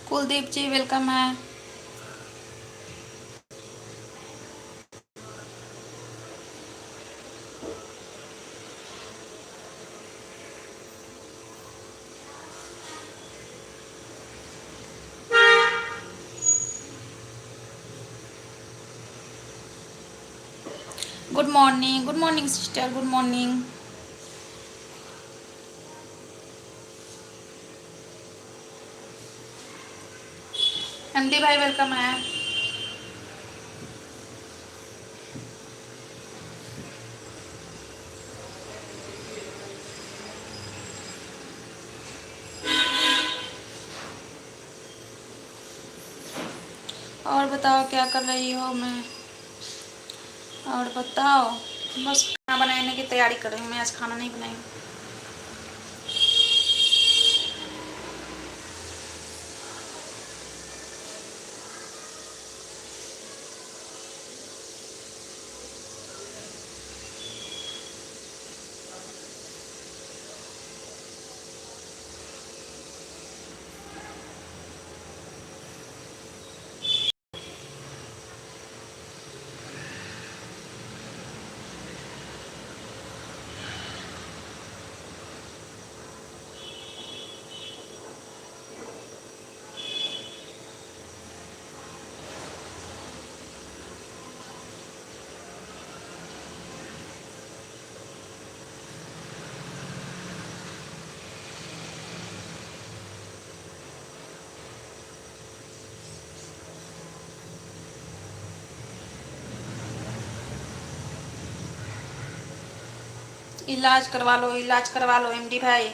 कुलदीप जी welcome है। Good morning sister, good morning. MD भाई welcome है। और बताओ क्या कर रही हो? मैं और बताओ, बस खाना बनाने की तैयारी कर रही हूँ। मैं आज खाना नहीं बनाई। इलाज करवा लो, इलाज करवा लो एमडी भाई,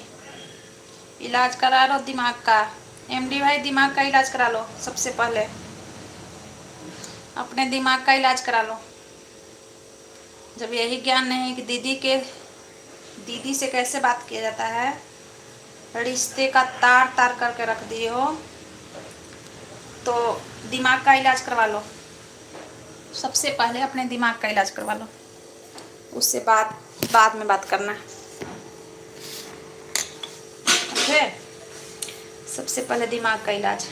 इलाज करा लो दिमाग का। एमडी भाई दिमाग का इलाज करा लो। सबसे पहले अपने दिमाग का इलाज करा लो। जब यही ज्ञान नहीं कि दीदी से कैसे बात किया जाता है, रिश्ते का तार तार करके रख दिए हो, तो दिमाग का इलाज करवा लो। सबसे पहले अपने दिमाग का इलाज करवा लो, उससे बाद में बात करना। समझे? सबसे पहले दिमाग का इलाज।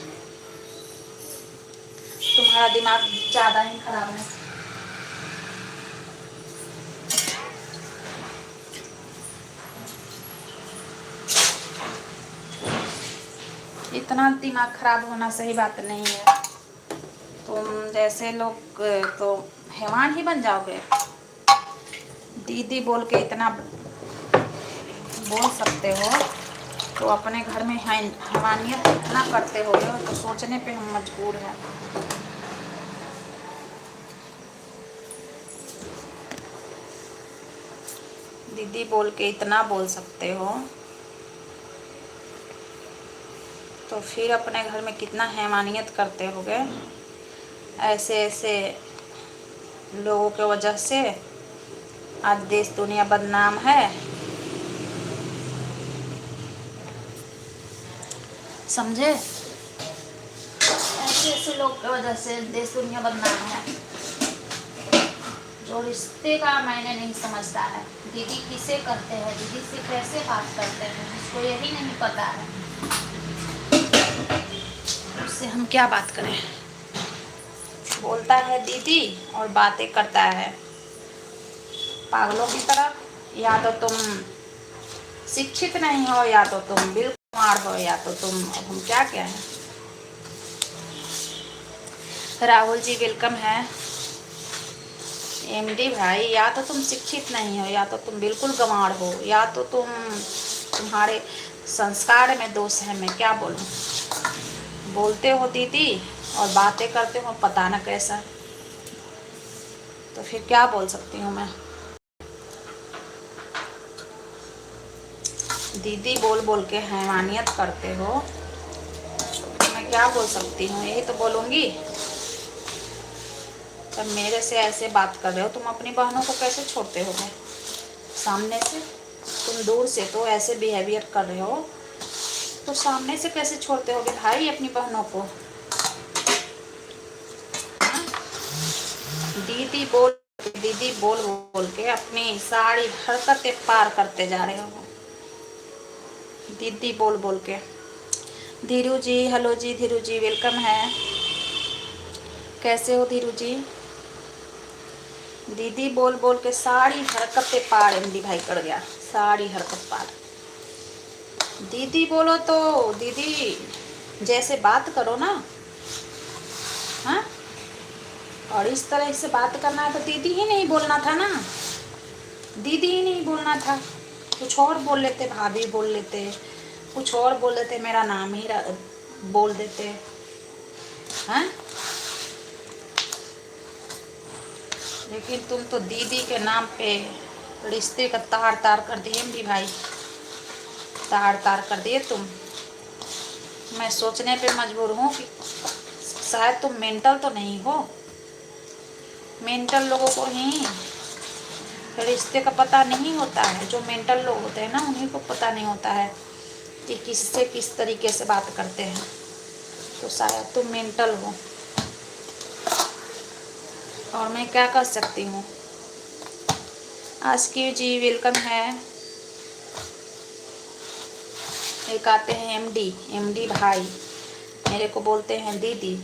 तुम्हारा दिमाग ज़्यादा ही खराब है। इतना दिमाग खराब होना सही बात नहीं है। तुम जैसे लोग तो हैवान ही बन जाओगे। दीदी बोल के इतना बोल सकते हो, तो अपने घर में हैवानियत इतना करते हो, तो सोचने पे हम मजबूर हैं। दीदी बोल के इतना बोल सकते हो, तो फिर अपने घर में कितना हैवानियत करते होगे। ऐसे ऐसे लोगों के वजह से आज देश दुनिया बदनाम है। समझे? ऐसे ऐसे लोग की वजह से देश दुनिया बदनाम है, जो रिश्ते का मायने नहीं समझता है। दीदी किसे कहते हैं, दीदी से कैसे बात करते हैं, उसको यही नहीं पता है। उससे हम क्या बात करें? बोलता है दीदी और बातें करता है पागलों की तरह। या तो तुम शिक्षित नहीं हो, या तो तुम बिल्कुल मार हो, या तो तुम, अब हम क्या क्या है। राहुल जी वेलकम है। एमडी भाई, या तो तुम शिक्षित नहीं हो, या तो तुम बिल्कुल गंवार हो, या तो तुम्हारे संस्कार में दोष है। मैं क्या बोलूं? बोलते हो दीदी और बातें करते हो पता न कैसा, तो फिर क्या बोल सकती हूँ मैं? दीदी बोल बोल के हैवानियत करते हो, तो मैं क्या बोल सकती हूँ? यही तो बोलूँगी। जब मेरे से ऐसे बात कर रहे हो, तुम अपनी बहनों को कैसे छोड़ते होगे? सामने से तुम दूर से तो ऐसे बिहेवियर कर रहे हो, तो सामने से कैसे छोड़ते होगे भाई अपनी बहनों को? दीदी बोल बोल के अपनी सारी हरकतें पार करते जा रहे हो। दीदी बोल बोल के धीरू जी, हेलो जी धीरू जी, वेलकम है। कैसे हो धीरू जी? दीदी बोल बोल के सारी हरकतें पार एमडी भाई कर गया, सारी हरकत पार। दीदी बोलो तो दीदी जैसे बात करो ना, हाँ, और इस तरह से बात करना है तो दीदी ही नहीं बोलना था ना, दीदी ही नहीं बोलना था, कुछ और बोल लेते, भाभी बोल लेते, कुछ और बोल देते, मेरा नाम ही बोल देते, हैं? लेकिन तुम तो दीदी के नाम पे रिश्ते का तार तार कर दिए एमडी भाई, तार तार कर दिए तुम। मैं सोचने पे मजबूर हूँ कि शायद तुम मेंटल तो नहीं हो। मेंटल लोगों को ही रिश्ते का पता नहीं होता है, जो मेंटल लोग होते हैं ना उन्हीं को पता नहीं होता है कि किससे किस तरीके से बात करते हैं। तो शायद तुम मेंटल हो और मैं क्या कर सकती हूँ। आस्की जी वेलकम है। एक आते हैं एमडी भाई, मेरे को बोलते हैं दीदी,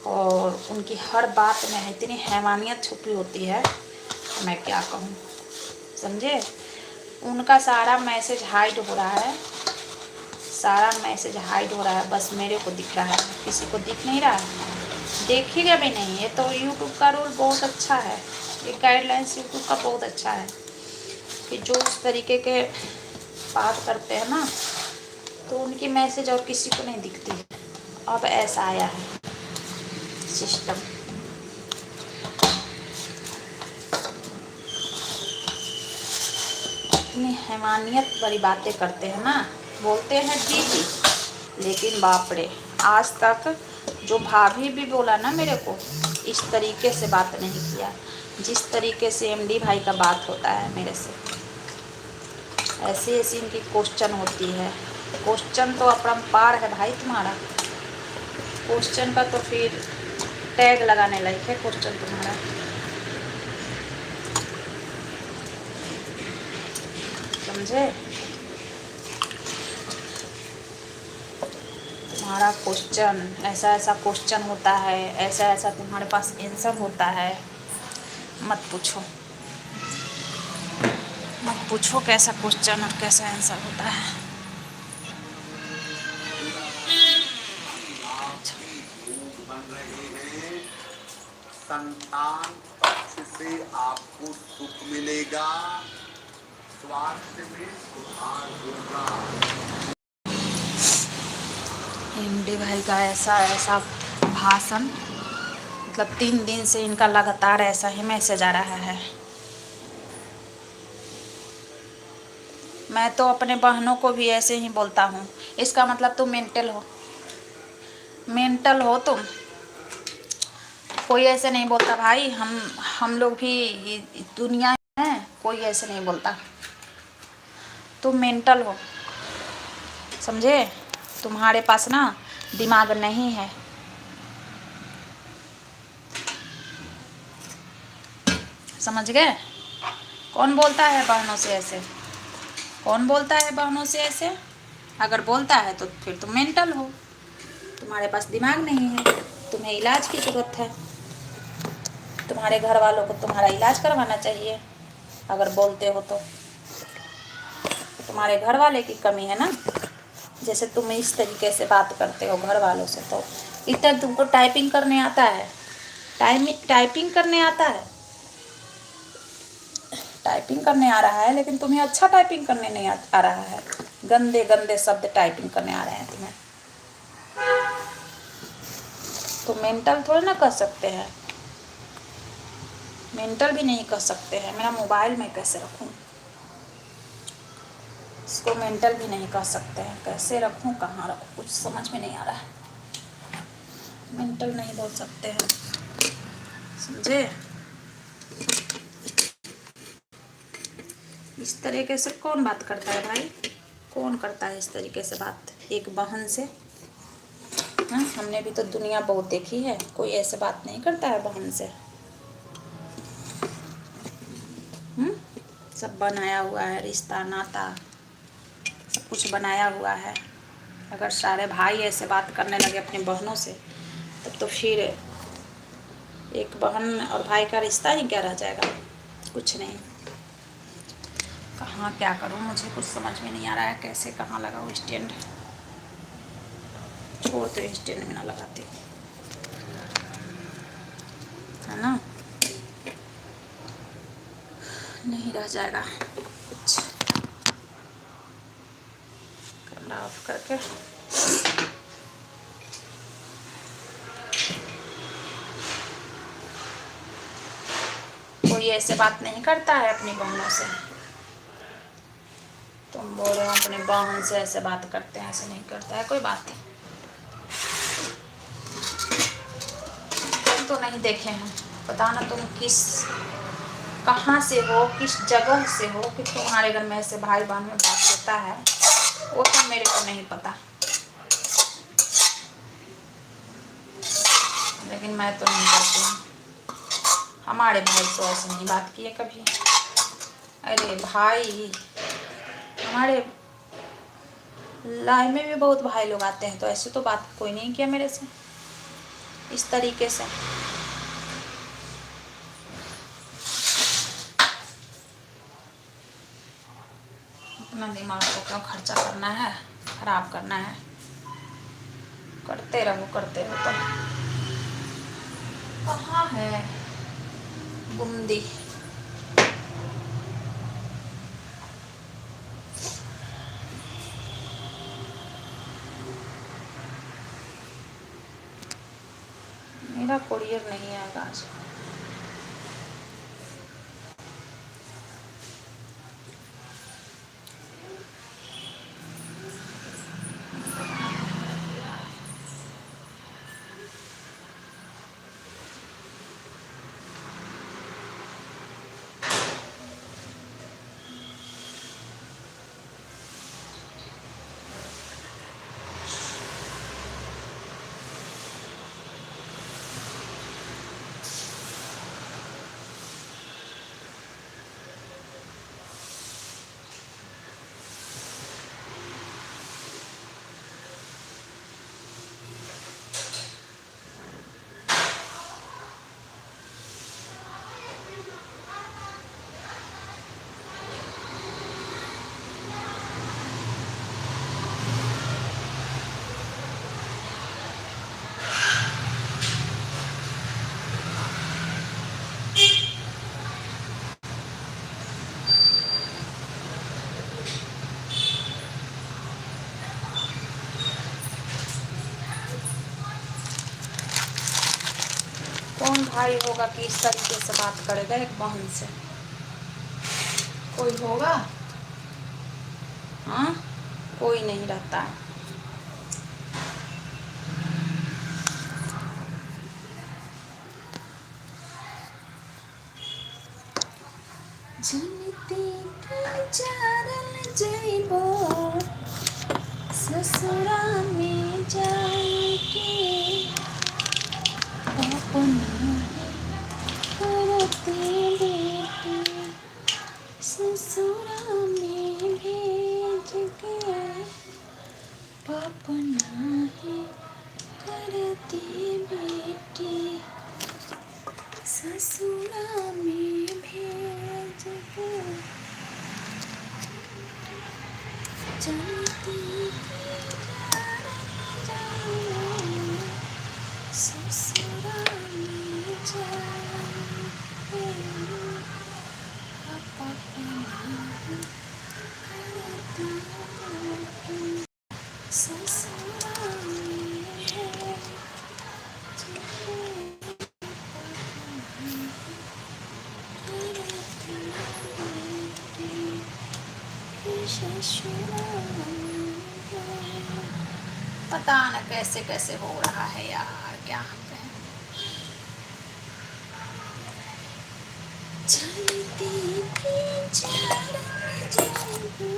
और उनकी हर बात में इतनी हैवानियत छुपी होती है, मैं क्या कहूँ, समझे। उनका सारा मैसेज हाइड हो रहा है, सारा मैसेज हाइड हो रहा है, बस मेरे को दिख रहा है, किसी को दिख नहीं रहा है, देखिएगा भी नहीं। ये तो यूट्यूब का रूल बहुत अच्छा है, ये गाइडलाइंस यूट्यूब का बहुत अच्छा है कि जो उस तरीके के बात करते हैं ना तो उनकी मैसेज और किसी को नहीं दिखती है। अब ऐसा आया है सिस्टम। इतनी हैवानियत वाली बातें करते हैं ना, बोलते हैं दीदी, लेकिन बाप रे, आज तक जो भाभी भी बोला ना मेरे को, इस तरीके से बात नहीं किया जिस तरीके से एमडी भाई का बात होता है मेरे से। ऐसी ऐसी इनकी क्वेश्चन होती है, क्वेश्चन तो अपरंपार है भाई तुम्हारा, क्वेश्चन का तो फिर टैग लगाने लायक है क्वेश्चन तुम्हारा। समझे, तुम्हारा क्वेश्चन ऐसा ऐसा क्वेश्चन होता है, ऐसा ऐसा तुम्हारे पास आंसर होता है, मत पूछो मत पूछो कैसा क्वेश्चन और कैसा आंसर होता है। संतान पक्ष से आपको सुख मिलेगा, स्वास्थ्य में सुधार होगा। एमडी भाई का ऐसा ऐसा भाषण, मतलब 3 दिन से इनका लगातार ऐसा ही मैसेज आ रहा है। मैं तो अपने बहनों को भी ऐसे ही बोलता हूँ, इसका मतलब तुम मेंटल हो, मेंटल हो तुम। कोई ऐसे नहीं बोलता भाई, हम लोग भी दुनिया है, कोई ऐसे नहीं बोलता। तुम मेंटल हो, समझे, तुम्हारे पास ना दिमाग नहीं है। समझ गए। कौन बोलता है बहनों से ऐसे, कौन बोलता है बहनों से ऐसे? अगर बोलता है तो फिर तुम मेंटल हो, तुम्हारे पास दिमाग नहीं है, तुम्हें इलाज की ज़रूरत है, तुम्हारे घर वालों को तुम्हारा इलाज करवाना चाहिए। अगर बोलते हो तो तुम्हारे घर वाले की कमी है ना, जैसे तुम इस तरीके से बात करते हो घर वालों से, तो इतना तुमको टाइपिंग करने आता है, टाइपिंग करने आता है, टाइपिंग करने आ रहा है, लेकिन तुम्हें अच्छा टाइपिंग करने नहीं आ रहा है, गंदे गंदे शब्द टाइपिंग करने आ रहे हैं तुम्हें। तो मेंटल थोड़ी ना कर सकते हैं, मेंटल भी नहीं कर सकते हैं। मेरा मोबाइल मैं कैसे रखूं, इसको मेंटल भी नहीं कर सकते हैं, कैसे रखूं, कहाँ रखूं, कुछ समझ में नहीं आ रहा है। मेंटल नहीं बोल सकते हैं, समझे। इस तरीके से कौन बात करता है भाई, कौन करता है इस तरीके से बात एक बहन से? हाँ, हमने भी तो दुनिया बहुत देखी है, कोई ऐसे बात नहीं करता है बहन से। सब बनाया हुआ है, रिश्ता नाता सब कुछ बनाया हुआ है। अगर सारे भाई ऐसे बात करने लगे अपनी बहनों से, तब तो फिर एक बहन और भाई का रिश्ता ही क्या रह जाएगा। कुछ नहीं। कहाँ क्या करूँ, मुझे कुछ समझ में नहीं आ रहा है, कैसे कहाँ लगाऊँ स्टैंड। छोड़ तो स्टैंड में ना लगाती हूँ, है ना, नहीं रह जाएगा कुछ। कैमरा ऑफ करके कोई ऐसे बात नहीं करता है अपनी बहनों से। तुम बोल रहे हो अपनी बहन से ऐसे बात करते हैं, ऐसे नहीं करता है कोई बात। तुम तो नहीं देखे हैं, पता ना तुम किस कहाँ से हो, किस जगह से हो कि तुम्हारे घर में ऐसे भाई बहन में बात होता है, वो तो मेरे को नहीं पता। लेकिन मैं तो नहीं करती हूँ। हमारे भाई तो ऐसे नहीं बात किए कभी। अरे भाई, हमारे लाइफ में भी बहुत भाई लोग आते हैं, तो ऐसे तो बात कोई नहीं किया मेरे से इस तरीके से। अपना दिमाग को क्यों खर्चा करना है, खराब करना है। करते रहो करते रहो। तो कहाँ है बूंदी? मेरा कुरियर नहीं आएगा आज। कौन भाई होगा कि इस तरीके से बात करेगा एक बहन से? कोई होगा? हाँ, कोई नहीं रहता है। जनती के जारल जइबो ससुरा में जाके अपना करते बेटी ससुरा में भेज के अपना ही करते बेटी ससुरा में भेज के जनती के जारल ससुरा में जाके अपना करते बेटी ससुरा में भेज पता न कैसे कैसे हो रहा है यार, क्या कहें। चलती की जारल जइबो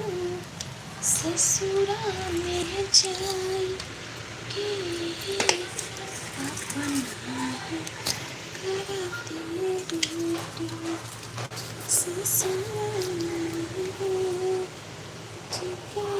ससुरा में जाई के अपना करती बेटी ससुरा में भेज के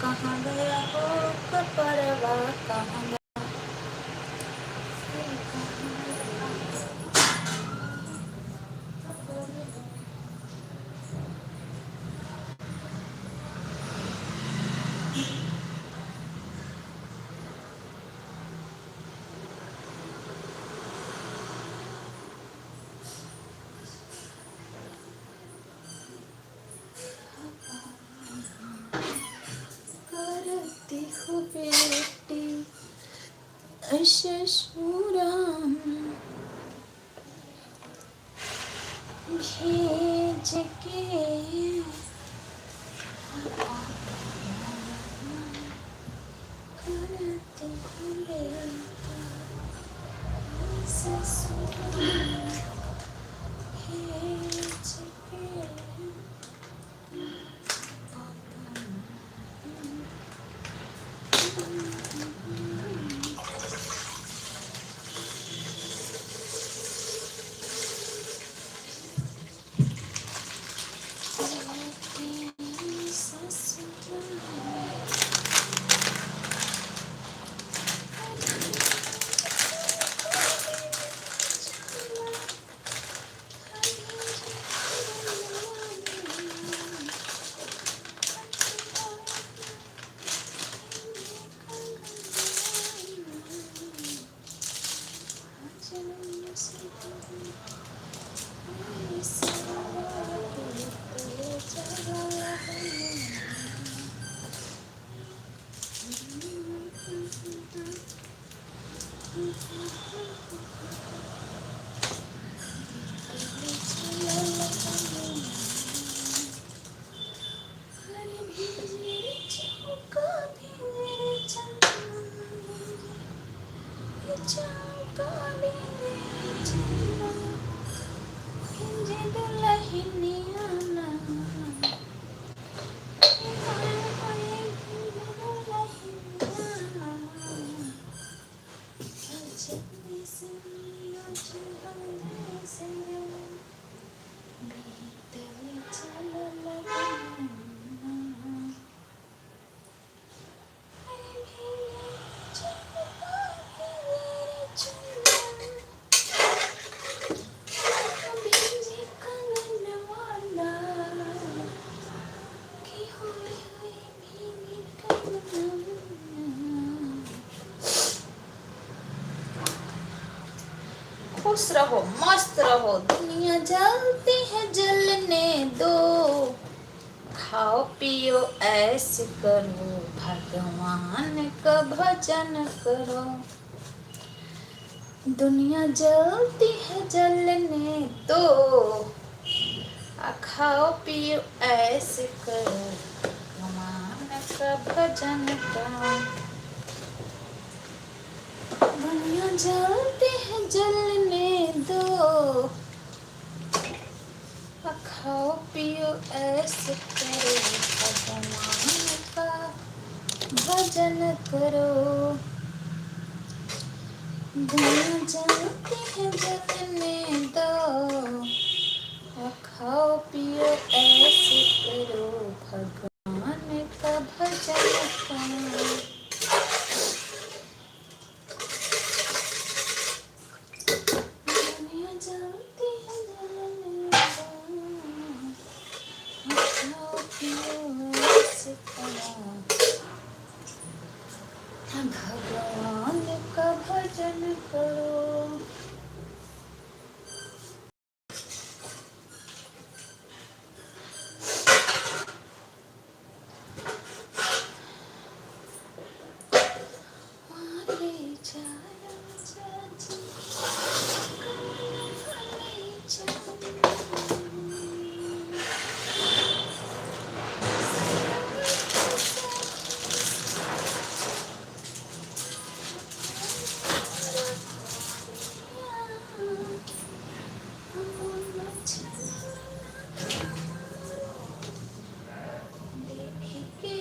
कहाँ गया हो कपड़वा कहाँ गया। करती हो बेटी ससुराम भेज के करती हो बेटी ससुराम भेज के। खुश रहो, मस्त रहो, दुनिया जलती है जलने दो, खाओ पियो ऐसे करो, भगवान का भजन करो। दुनिया जलती है जलने दो, खाओ पियो ऐसे करो, भगवान का भजन करो। दुनिया जलती है जलने दो, खाओ पियो ऐसे करो, भगवान का भजन करो। दुनिया जलती है जलने दो, खाओ पियो ऐसे करो, भगवान का भजन करो। दुनिया जलती है जलने दो, खाओ पियो ऐसे करो, भगवान का भजन करो। मारे जाया चाची, मारे जाया। देखी के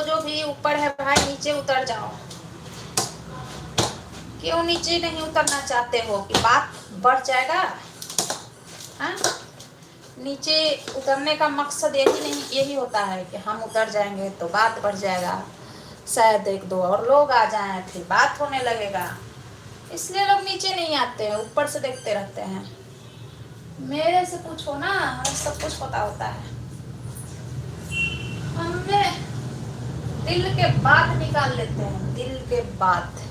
जो भी ऊपर है भाई नीचे उतर जाओ। क्यों नीचे नहीं उतरना चाहते हो कि बात बढ़ जाएगा? हाँ, नीचे उतरने का मकसद यही होता है कि हम उतर जाएंगे तो बात बढ़ जाएगा, शायद एक दो और लोग आ जाएं, फिर बात होने लगेगा। इसलिए लोग नीचे नहीं आते हैं, ऊपर से देखते रहते हैं। मेरे से पूछो ना, हमें सब कुछ पता होता है। हमें दिल के बात निकाल लेते हैं, दिल के बात।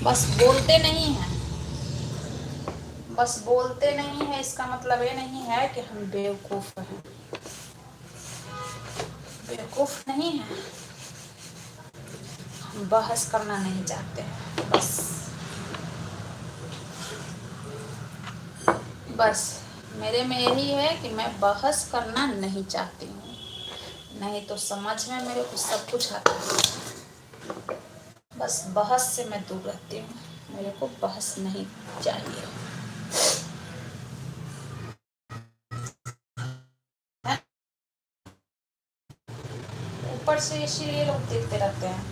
बस बोलते नहीं हैं, बस बोलते नहीं है, इसका मतलब ये नहीं है कि हम बेवकूफ हैं। बेवकूफ नहीं है, हम बहस करना नहीं चाहते हैं। बस मेरे में यही है कि मैं बहस करना नहीं चाहती हूँ, नहीं तो समझ में मेरे को सब कुछ आता है। बस बहस से मैं दूर रहती हूँ, मेरे को बहस नहीं चाहिए। ऊपर से इसीलिए लोग देखते रहते हैं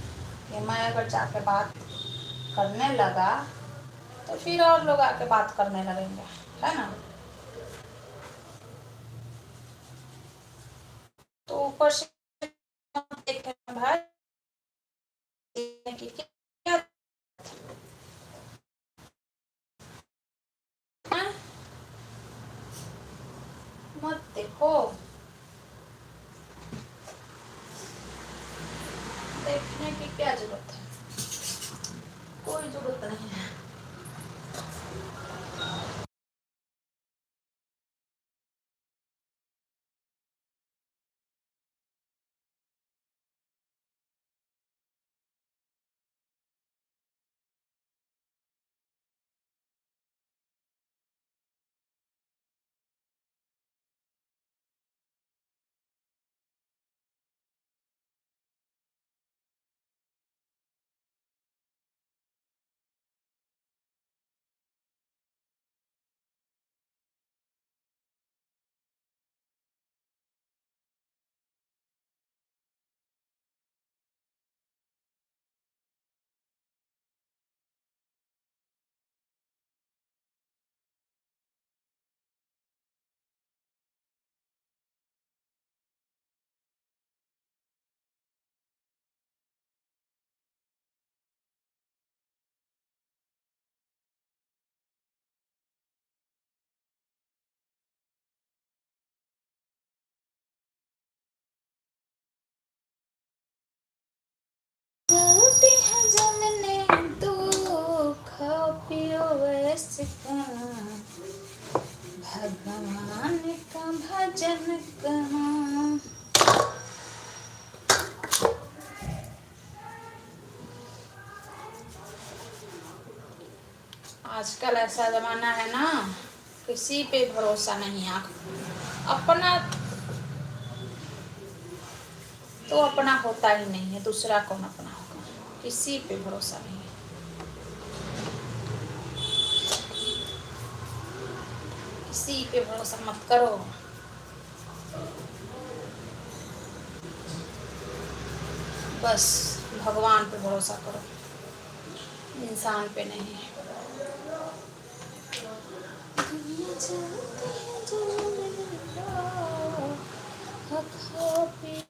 कि मैं अगर जाके बात करने लगा तो फिर और लोग आके बात करने लगेंगे, है ना? तो ऊपर से देखते हैं भाई कि क्या है? मत देखो, देखने की क्या जरूरत है? कोई जरूरत नहीं है। का भगवान का भजन कहाँ। आजकल ऐसा जमाना है ना, किसी पे भरोसा नहीं। आँख अपना तो अपना होता ही नहीं है, दूसरा कौन अपना होगा। किसी पे भरोसा नहीं है। किसी पे भरोसा मत करो। बस भगवान पे भरोसा करो, इंसान पे नहीं। दुनिया चलती है जो मेरे को,